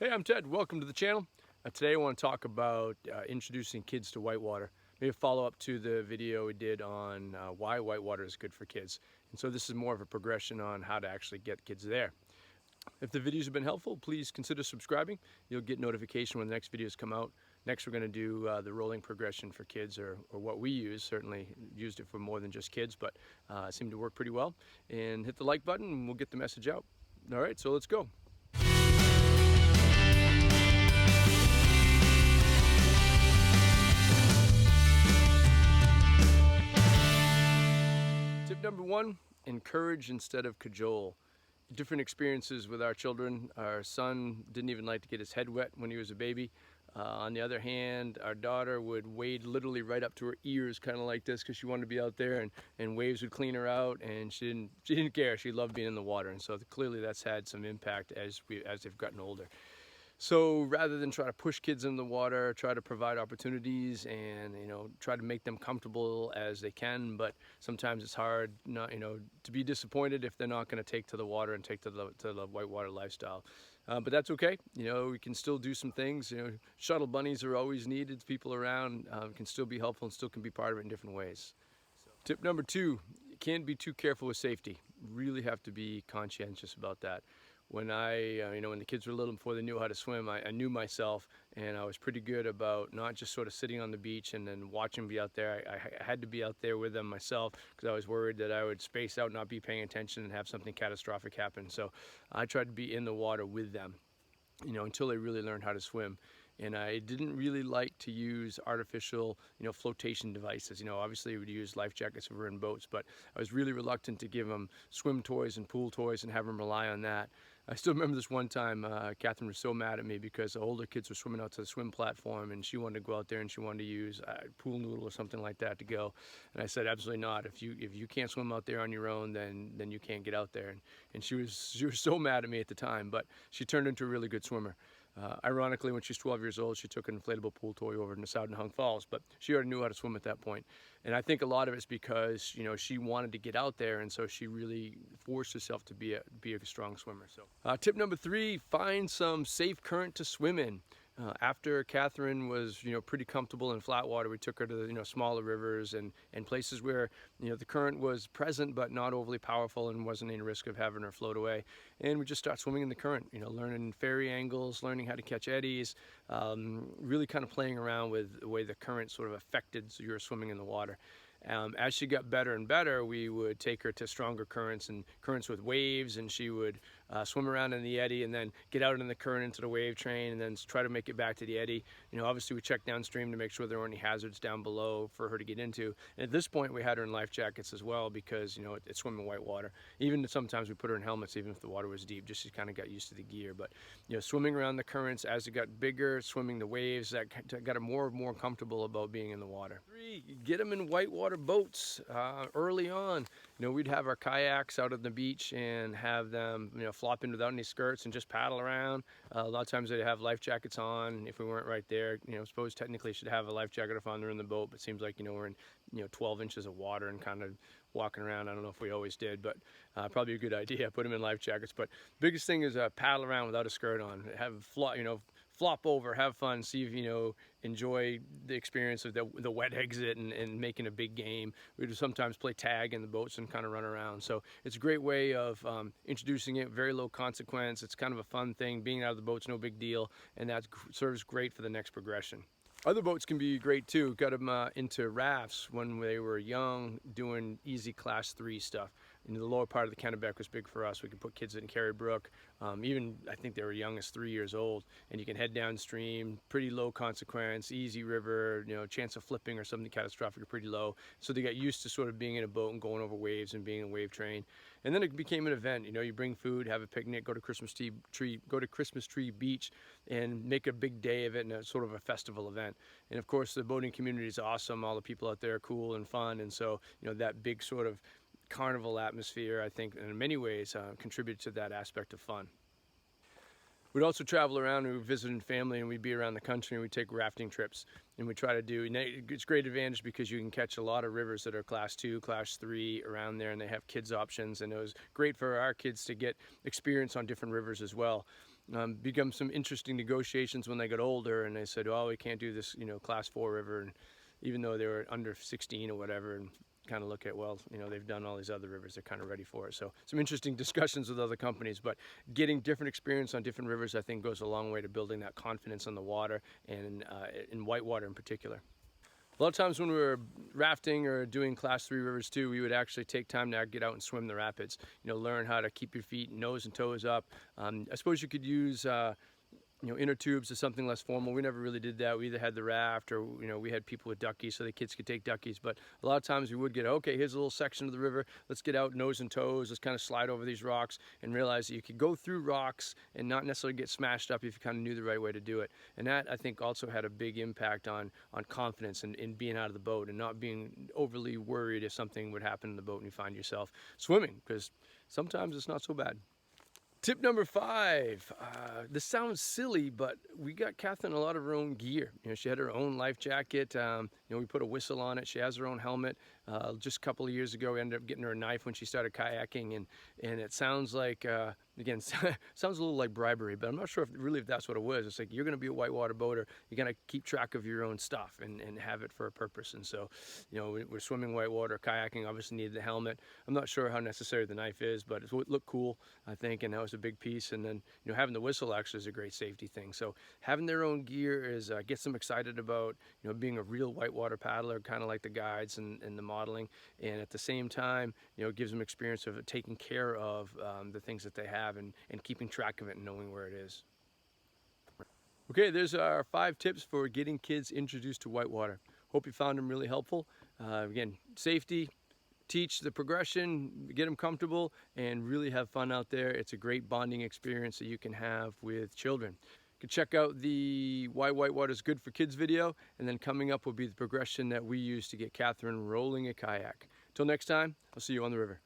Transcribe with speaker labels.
Speaker 1: Hey, I'm Ted. Welcome to the channel. Today I want to talk about introducing kids to whitewater. Maybe a follow-up to the video we did on why whitewater is good for kids. And so this is more of a progression on how to actually get kids there. If the videos have been helpful, please consider subscribing. You'll get notification when the next videos come out. Next, we're going to do the rolling progression for kids, or what we use. Certainly used it for more than just kids, but it seemed to work pretty well. And hit the like button and we'll get the message out. All right, so let's go. Tip number one, encourage instead of cajole. Different experiences with our children. Our son didn't even like to get his head wet when he was a baby. On the other hand, our daughter would wade literally right up to her ears, kind of like this, because she wanted to be out there, and waves would clean her out, and she didn't care. She loved being in the water, and so clearly that's had some impact as they've gotten older. So rather than try to push kids in the water, try to provide opportunities and try to make them comfortable as they can, but sometimes it's hard not to be disappointed if they're not going to take to the water and take to the whitewater lifestyle. But that's okay. We can still do some things. Shuttle bunnies are always needed. People around can still be helpful and still can be part of it in different ways. Tip number two, you can't be too careful with safety. Really have to be conscientious about that. When when the kids were little, before they knew how to swim, I knew myself, and I was pretty good about not just sort of sitting on the beach and then watching them be out there. I had to be out there with them myself because I was worried that I would space out, not be paying attention, and have something catastrophic happen. So I tried to be in the water with them, until they really learned how to swim. And I didn't really like to use artificial, flotation devices. Obviously we would use life jackets if we were in boats, but I was really reluctant to give them swim toys and pool toys and have them rely on that. I still remember this one time, Catherine was so mad at me because the older kids were swimming out to the swim platform, and she wanted to go out there and she wanted to use a pool noodle or something like that to go. And I said, absolutely not. If you can't swim out there on your own, then you can't get out there. And she was so mad at me at the time, but she turned into a really good swimmer. Ironically, when she's 12 years old, she took an inflatable pool toy over to Hung Falls, but she already knew how to swim at that point. And I think a lot of it's because, she wanted to get out there, and so she really forced herself to be a strong swimmer. So, tip number three, find some safe current to swim in. After Catherine was, pretty comfortable in flat water, we took her to the, smaller rivers and places where, the current was present but not overly powerful and wasn't any risk of having her float away. And we just start swimming in the current, learning ferry angles, learning how to catch eddies, really kind of playing around with the way the current sort of affected your swimming in the water. As she got better and better, we would take her to stronger currents and currents with waves, and she would swim around in the eddy and then get out in the current into the wave train and then try to make it back to the eddy. Obviously we checked downstream to make sure there weren't any hazards down below for her to get into. And at this point we had her in life jackets as well because, it's swimming whitewater. Even sometimes we put her in helmets even if the water was deep, just she kind of got used to the gear. But, swimming around the currents as it got bigger, swimming the waves, that got her more and more comfortable about being in the water. Three, get them in whitewater boats early on. We'd have our kayaks out on the beach and have them, flop in without any skirts and just paddle around. A lot of times they'd have life jackets on if we weren't right there. Suppose technically should have a life jacket if they're in the boat, but it seems like, we're in, 12 inches of water and kind of walking around. I don't know if we always did, but probably a good idea. Put them in life jackets. But biggest thing is paddle around without a skirt on. Have flop over, have fun, see if enjoy the experience of the wet exit and making a big game. We would sometimes play tag in the boats and kind of run around. So it's a great way of introducing it, very low consequence. It's kind of a fun thing. Being out of the boat's no big deal, and that serves great for the next progression. Other boats can be great too. Got them into rafts when they were young, doing easy class 3 stuff. The lower part of the Kennebec was big for us. We could put kids in Carey Brook. Even I think they were young as 3 years old, and you can head downstream, pretty low consequence, easy river, chance of flipping or something catastrophic are pretty low. So they got used to sort of being in a boat and going over waves and being in a wave train. And then it became an event. You bring food, have a picnic, go to Christmas Tree Beach and make a big day of it and a sort of a festival event. And of course the boating community is awesome. All the people out there are cool and fun, and so that big sort of carnival atmosphere, I think in many ways contributed to that aspect of fun. We'd also travel around and we'd visit family, and we'd be around the country and we'd take rafting trips. And we try to do, it's great advantage because you can catch a lot of rivers that are class 2, class 3 around there, and they have kids options. And it was great for our kids to get experience on different rivers as well. become some interesting negotiations when they got older, and they said, "Oh, we can't do this, class 4 river," and even though they were under 16 or whatever, and kind of look at, well, they've done all these other rivers, they're kind of ready for it. So some interesting discussions with other companies, but getting different experience on different rivers, I think, goes a long way to building that confidence on the water, and in Whitewater in particular. A lot of times when we were rafting or doing class 3 rivers too, we would actually take time to get out and swim the rapids. Learn how to keep your feet nose and toes up. I suppose you could use inner tubes or something less formal. We never really did that. We either had the raft, or we had people with duckies so the kids could take duckies. But a lot of times we would get, okay, here's a little section of the river, let's get out nose and toes, let's kind of slide over these rocks, and realize that you could go through rocks and not necessarily get smashed up if you kind of knew the right way to do it. And that, I think, also had a big impact on confidence and in being out of the boat, and not being overly worried if something would happen in the boat and you find yourself swimming, because sometimes it's not so bad. Tip number 5, this sounds silly, but we got Catherine a lot of her own gear. She had her own life jacket. We put a whistle on it. She has her own helmet. Just a couple of years ago, we ended up getting her a knife when she started kayaking, and it sounds like, again, sounds a little like bribery, but I'm not sure if that's what it was. It's like, you're going to be a whitewater boater. You're going to keep track of your own stuff and have it for a purpose. And so, we're swimming whitewater, kayaking, obviously needed the helmet. I'm not sure how necessary the knife is, but it looked cool, I think, and that was a big piece. And then, having the whistle actually is a great safety thing. So having their own gear gets them excited about, being a real whitewater paddler, kind of like the guides and the modeling. And at the same time, it gives them experience of taking care of the things that they have, and keeping track of it and knowing where it is. Okay, there's our 5 tips for getting kids introduced to whitewater. Hope you found them really helpful. Again, safety, teach the progression, get them comfortable, and really have fun out there. It's a great bonding experience that you can have with children. You can check out the Why Whitewater is Good for Kids video, and then coming up will be the progression that we use to get Catherine rolling a kayak. Till next time, I'll see you on the river.